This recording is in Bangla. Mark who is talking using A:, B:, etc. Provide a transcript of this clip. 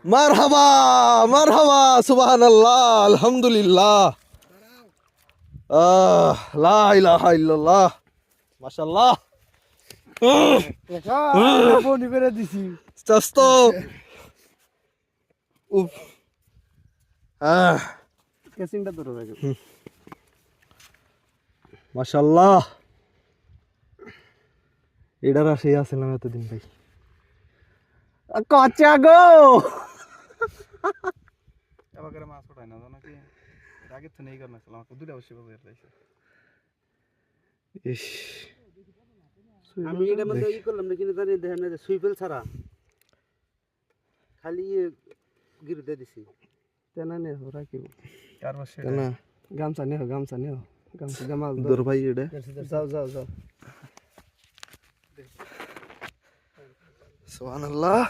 A: মারহাবা মারহাবা সুবহানাল্লাহ আলহামদুলিল্লাহ লা ইলাহা ইল্লাল্লাহ মাশাআল্লাহ
B: বনি করে দিছি
A: চাস্ত উফ
B: কেসিংটা ধরে রাখো
A: মাশাআল্লাহ এটার আশাই আছিলাম এতদিন ভাই কচা গো
B: এবার মাছ ওঠায় না জানো কি আগে তো নেই করনা আমাকে দুটো অবশ্যই বাজার লাইছে
A: ইস
C: আমি এটা মধ্যে ই করলাম না কিন্তু জানি দেখেন না যে সুইপেল ছাড়া খালি গিরুতে দিছি
B: তেনা নে ওরা কি
C: কার বসে
A: কেনা
B: গামছা নিও গামছা জামাল
A: দূর ভাই এটা
B: যাও যাও যাও
A: সুবহানাল্লাহ